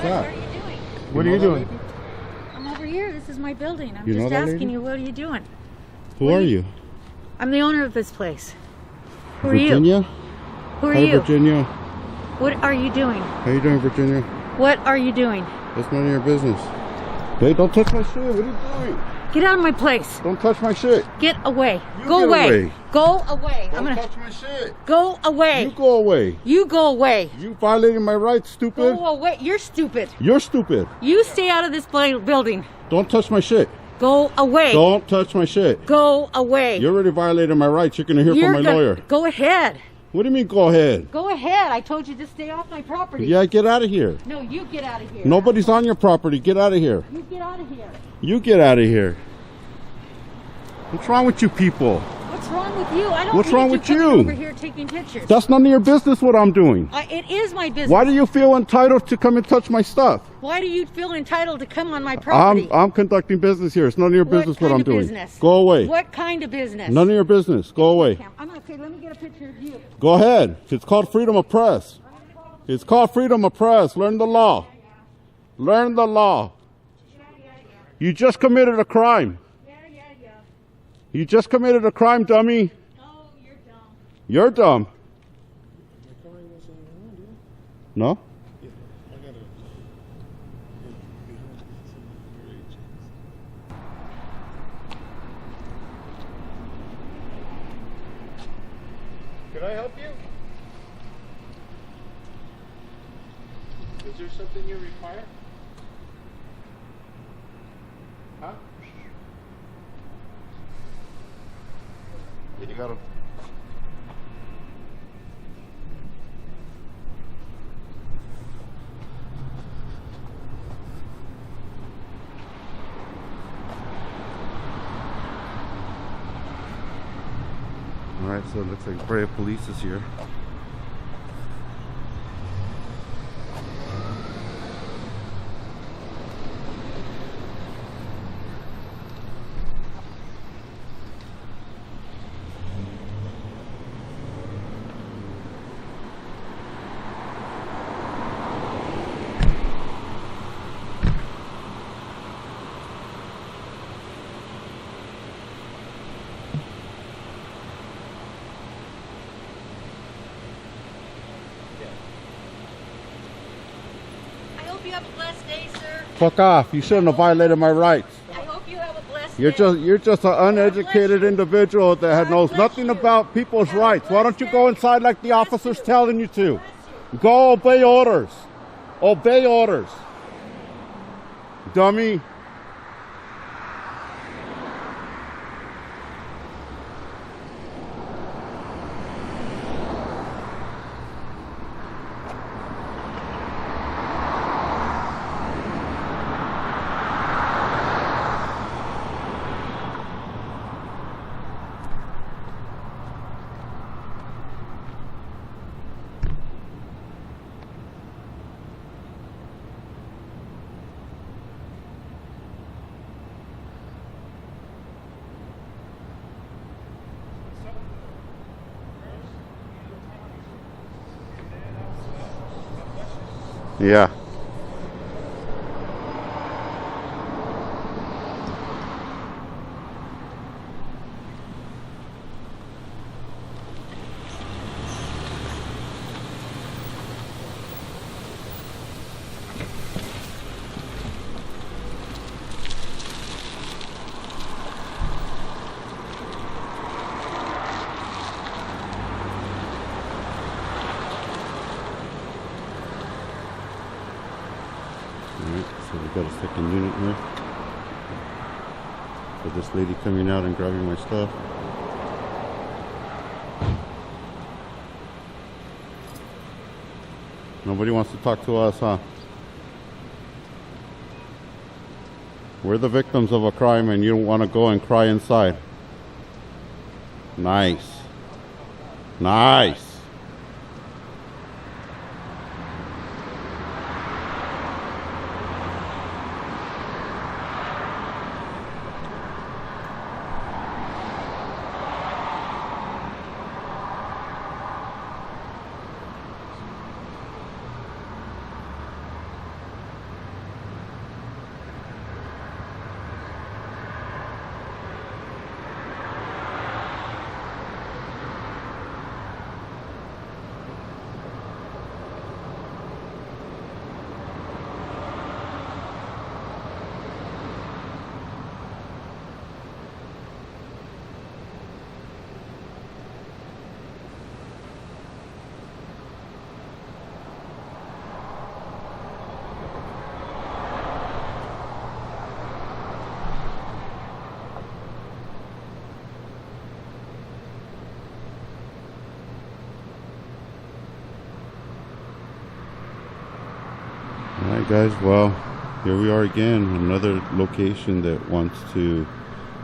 that? What are you doing? What are you doing? I'm over here. This is my building. I'm You know just that asking lady? you, what are you doing? Who are you? I'm the owner of this place. Who are Virginia? you? Who are Hi, you? Virginia. What are you doing? How you doing, Virginia? What are you doing? That's none of your business. Hey, don't touch my shit. What are you doing? Get out of my place. Don't touch my shit. Get away. You Go get away. away. Go away. Don't I'm gonna touch my shit. go away. You go away. You go away. You violating my rights, stupid. Go away. You're stupid. You're stupid. You stay out of this building. Don't touch my shit. Go away. Don't touch my shit. Go away. You're already violating my rights. You're gonna hear from my lawyer. Go ahead. What do you mean, go ahead? Go ahead. I told you to stay off my property. Yeah, get out of here. No, you get out of here. Nobody's on your property. Get out of here. You get out of here. You get out of here. What's wrong with you people? What's wrong with you? I don't What's need wrong you with coming you? over here taking pictures. That's none of your business what I'm doing. It is my business. Why do you feel entitled to come and touch my stuff? Why do you feel entitled to come on my property? I'm conducting business here. It's none of your business what I'm doing. Business? Go away. What kind of business? None of your business. Go away. I'm gonna say, let me get a picture of you. Go ahead. It's called freedom of press. It's called freedom of press. Learn the law. Learn the law. You just committed a crime. You just committed a crime, dummy. No, you're dumb. You're dumb. No? Could I help you? Is there something you require? Huh? You gotta. Alright, so it looks like Brea Police is here. I hope you have a blessed day, sir. Fuck off. You shouldn't have violated my rights. I hope you have a blessed You're day. you're just an uneducated individual that knows nothing about people's rights. Why don't you go inside like the officer's telling you to? Go obey orders. Obey orders. Dummy. Yeah. Alright, so we got a second unit here. So this lady coming out and grabbing my stuff. Nobody wants to talk to us, huh? We're the victims of a crime and you don't want to go and cry inside. Nice. Nice. Alright guys, well, here we are again, another location that wants to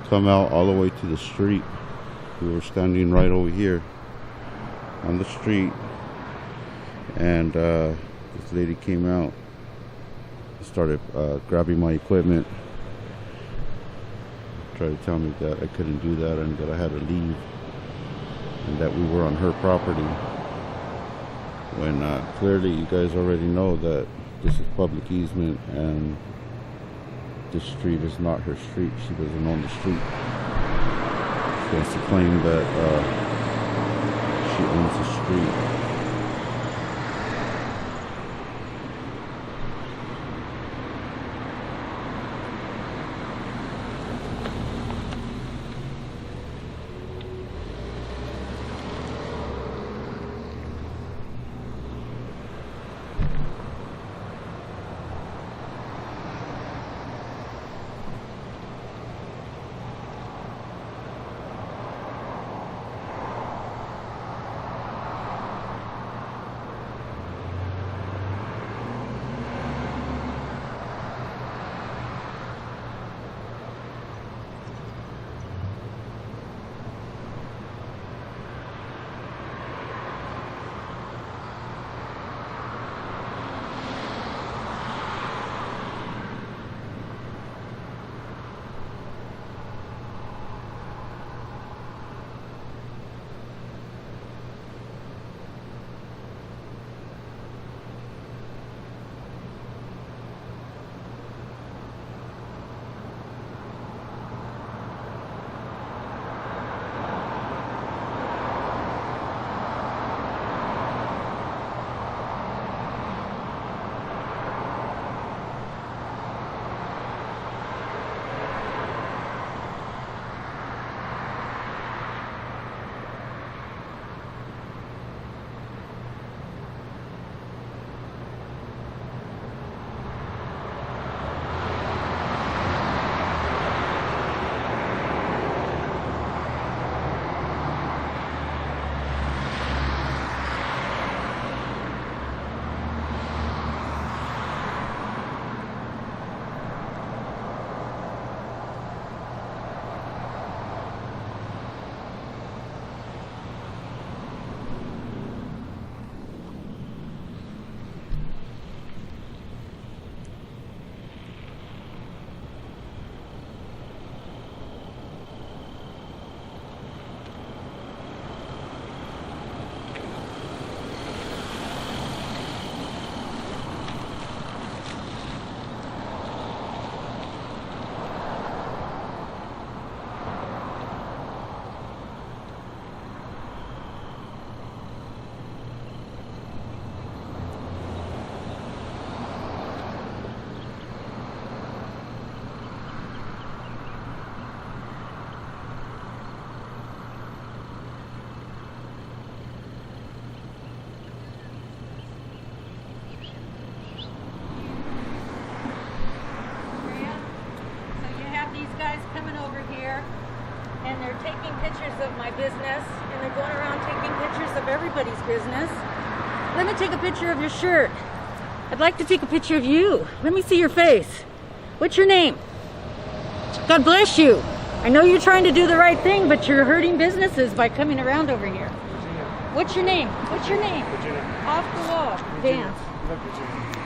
come out all the way to the street. We were standing right over here on the street, and this lady came out, started grabbing my equipment, tried to tell me that I couldn't do that and that I had to leave, and that we were on her property, when clearly you guys already know that this is public easement and this street is not her street. She doesn't own the street. She wants to claim that she owns the street. And they're taking pictures of my business, and they're going around taking pictures of everybody's business. Let me take a picture of your shirt. I'd like to take a picture of you. Let me see your face. What's your name? God bless you. I know you're trying to do the right thing, but you're hurting businesses by coming around over here. What's your name? What's your name? Off the wall. Dance.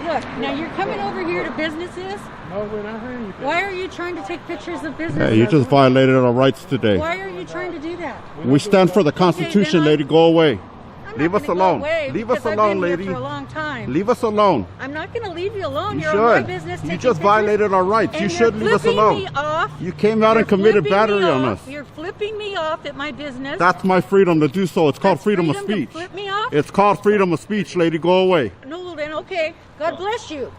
Look, now you're coming over here to businesses. No, we're not hurting you. Why are you trying to take pictures of businesses? Yeah, you just violated our rights today. Why are you trying to do that? We stand for the Constitution, then lady. Go away. I'm Leave not us gonna go alone. away Leave us because I've alone, been here lady. for a long time. Leave us alone. I'm not going to leave you alone. You You're on my should. business. You taking just pictures, violated our rights. and You should you're leave us flipping alone. me off. You came out and committed battery on us. You're flipping me off at my business. That's my freedom to do so. It's called That's freedom of to speech. flip me off? It's called freedom of speech, lady. Go away. No, then okay. God bless you.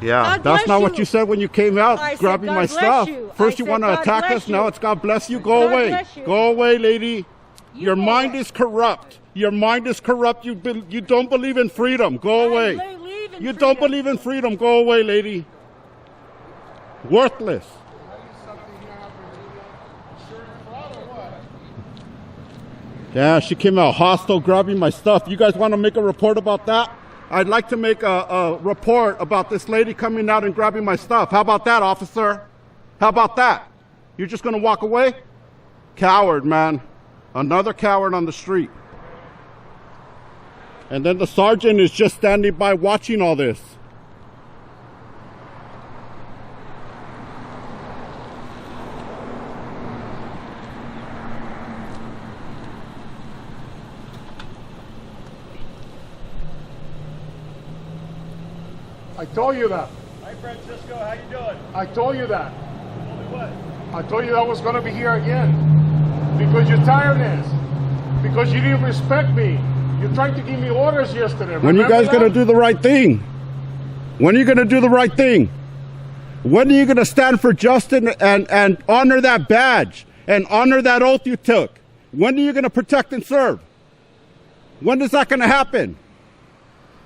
Yeah, God that's bless not you. what you said when you came out I said, grabbing God my bless stuff. you. First I you said, want to God attack bless us. Now you. it's God bless you. Go God away. bless you. Go away, lady. You Your go mind away. is corrupt. Your mind is corrupt. You don't believe in freedom. Go away. I believe in You don't freedom. believe in freedom. Go away, lady. Worthless. Yeah, she came out hostile, grabbing my stuff. You guys want to make a report about that? I'd like to make a report about this lady coming out and grabbing my stuff. How about that, officer? How about that? You're just going to walk away? Coward, man. Another coward on the street. And then the sergeant is just standing by watching all this. I told you that. Hi, Francisco. How you doing? I told you that. Only what? I told you I was going to be here again. Because your tiredness. Because you didn't respect me. You tried to give me orders yesterday. When you guys going to do the right thing? When are you going to do the right thing? When are you going to stand for justice and honor that badge and honor that oath you took? When are you going to protect and serve? When is that going to happen?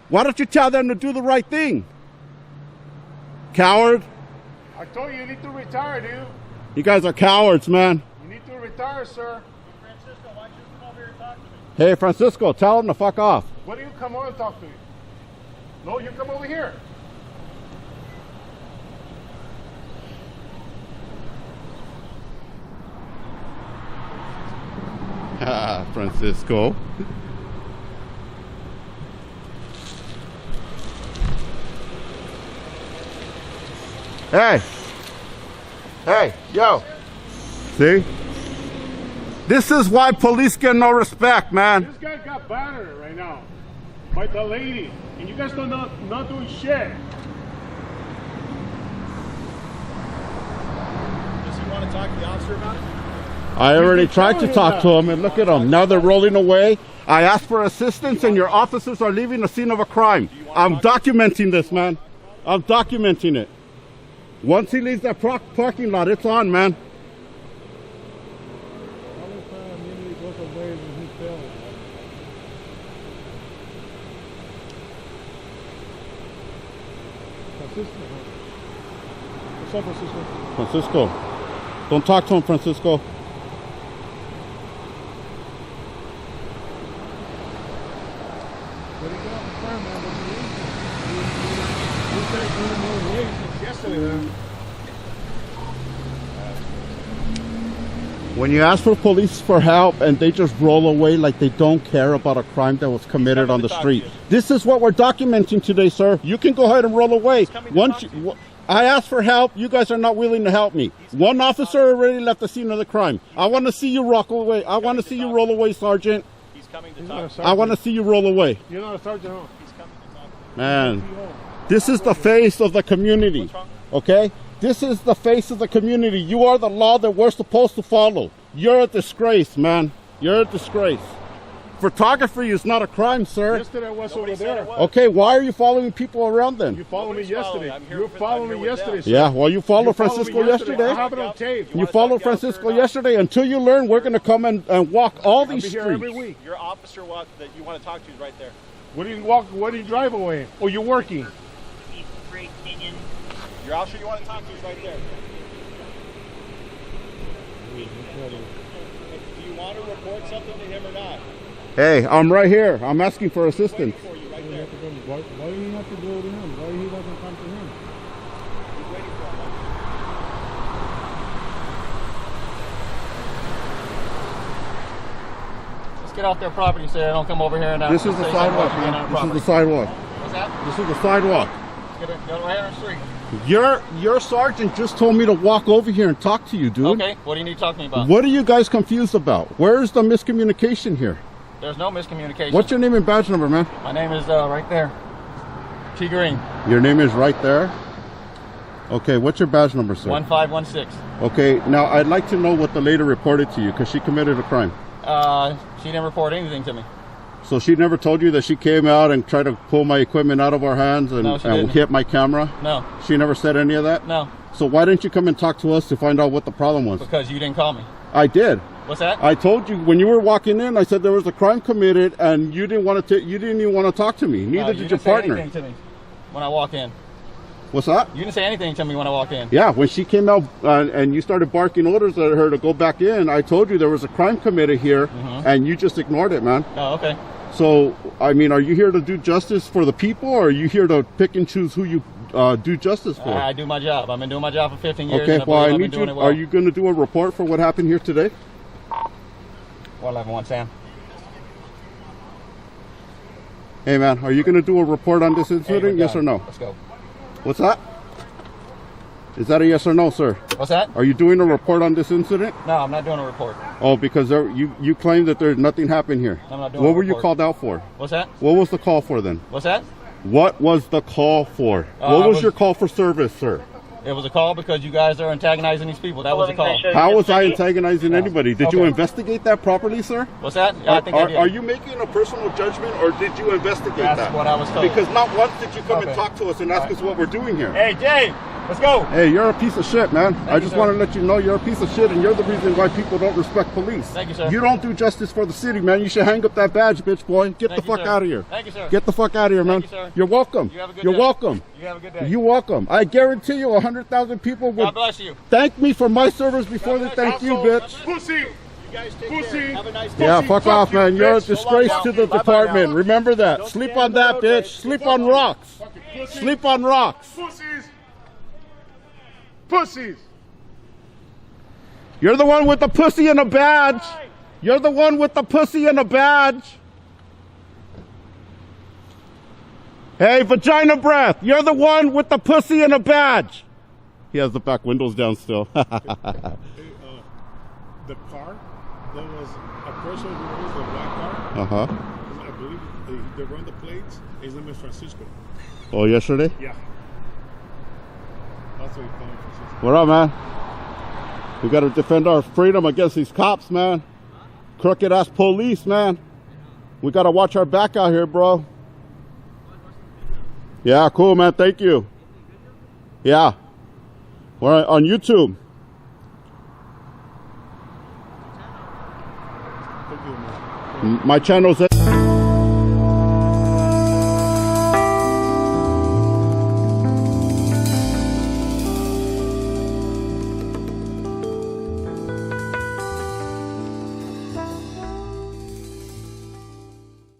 Why don't you tell them to do the right thing? Coward. I told you need to retire, dude. You guys are cowards, man. You need to retire, sir. Francisco, why don't you come over here and talk to me? Hey, Francisco, tell him to fuck off. Why do you come on and talk to me? No, you come over here. Ah, Francisco. Hey. Hey, yo. See? This is why police get no respect, man. This guy got battered right now by the lady. And you guys don't not doing shit. Does he want to talk to the officer about it? I already tried to telling talk him to that. him, and look at them. Now they're rolling away. I asked for assistance, and your officers are leaving the scene of a crime. I'm documenting this, man. I'm documenting it. Once he leaves that parking lot, it's on, man. What's up, Francisco? Francisco. Don't talk to him, Francisco. When you ask for police for help and they just roll away like they don't care about a crime that was committed on the street. This is what we're documenting today, sir. You can go ahead and roll away. Once I asked for help, you guys are not willing to help me. One officer already left the scene of the crime. I want to see you rock away. I want to see you roll away, Sergeant. He's coming to talk. I want to see you roll away. You're not a sergeant, huh? He's coming to talk. Man, this is the face of the community, okay? This is the face of the community. You are the law that we're supposed to follow. You're a disgrace, man. You're a disgrace. Photography is not a crime, sir. Yesterday I was Nobody over said there. it was. Okay, why are you following people around You then? followed me Nobody's yesterday. following. I'm here You with- followed I'm me here with yesterday, them. sir. Yeah, well, you followed You followed me Francisco I yesterday. have it on tape. You followed Francisco yesterday. Until you learn, we're going to come and walk all I'll be these here every streets. week. Your officer that you want to talk to is right there. What do you walk? What do you drive away? Oh, you're working. Your officer you want to talk to is right there. Do you want to report something to him or not? Hey, I'm right here. I'm asking for assistance. For you right there. Why do you have to go to him? Why he doesn't come to him? He's waiting for him. Let's get off their property so they don't come over here and This is the say sidewalk, something man. on This is the property. sidewalk. What's that? This is the sidewalk. Let's get right on the street. Your sergeant just told me to walk over here and talk to you, dude. Okay, what do you need to talk to me about? What are you guys confused about? Where's the miscommunication here? There's no miscommunication. What's your name and badge number, man? My name is right there. T Green, Your name is right there? Okay, what's your badge number, sir? 1516. Okay, now I'd like to know what the lady reported to you because she committed a crime. She didn't report anything to me. So she never told you that she came out and tried to pull my equipment out of our hands and, No, she and didn't. hit my camera? No, She never said any of that? no, So why didn't you come and talk to us to find out what the problem was? because you didn't call me. I did. What's that? I told you when you were walking in. I said there was a crime committed, and you didn't want to. You didn't even want to talk to me. Neither No, did you your didn't say partner. anything to me when I walk in. What's that? You didn't say anything to me when I walked in. Yeah, when she came out and you started barking orders at her to go back in, I told you there was a crime committed here, and you just ignored it, man. Oh, okay. So, I mean, are you here to do justice for the people, or are you here to pick and choose who you do justice for? I do my job. I've been doing my job for 15 years. Okay, and well, I I've been need you. doing it well. Are you going to do a report for what happened here today? 111 Sam. Hey, man, are you going to do a report on this Hey, incident? we're Yes done. or no? Let's go. What's that? Is that a yes or no, sir? What's that? Are you doing a report on this incident? No, I'm not doing a report. Oh, because you claim that there's nothing happened here. I'm not doing What a were you report. called out for? What's that? What was the call for then? What's that? What was the call for? I What was was- your call for service, sir? It was a call because you guys are antagonizing these people. That was a call. How was I antagonizing anybody? Did you Okay. investigate that properly, sir? What's that? Yeah, I think I did. Are you making a personal judgment, or did you investigate That's that? what I was told. Because not once did you come and Okay. talk to us and ask us what we're doing here. Hey, Jay, let's go. Hey, you're a piece of shit, man. I you, just sir. want to let you know you're a piece of shit, and you're the reason why people don't respect police. Thank you, sir. You don't do justice for the city, man. You should hang up that badge, bitch boy. Get Thank the you, fuck sir. out of here. Thank you, sir. Get the fuck out of here, man. you, sir. You're welcome. You have a good You're day. welcome. You have a good day. You're welcome. I guarantee you 100,000 people would God bless you. thank me for my service before they God thank bless you, you. bitch. Pussy! You guys take Pussy. care. Have a nice day. Yeah, Pussy, fuck fuck off, you, man. You're a bitch. disgrace Go on to now. the Bye-bye department. now. Remember that. Don't Sleep stay on on the that, road, bitch. bitch. Sleep on rocks. Fucking pussy. Sleep on rocks. Pussies! Pussies! You're the one with the pussy and a badge. You're the one with the pussy and a badge. Hey, vagina breath. You're the one with the pussy and a badge. He has the back windows down still. The car, there was a person who owns the black car. Uh-huh. I believe they run the plates. His name is Francisco. Oh, yesterday? Yeah. That's what he called him, Francisco. What up, man? We got to defend our freedom against these cops, man. Crooked ass police, man. We got to watch our back out here, bro. Yeah, cool, man. Thank you. Yeah. We're on YouTube. Thank you, man. My channel's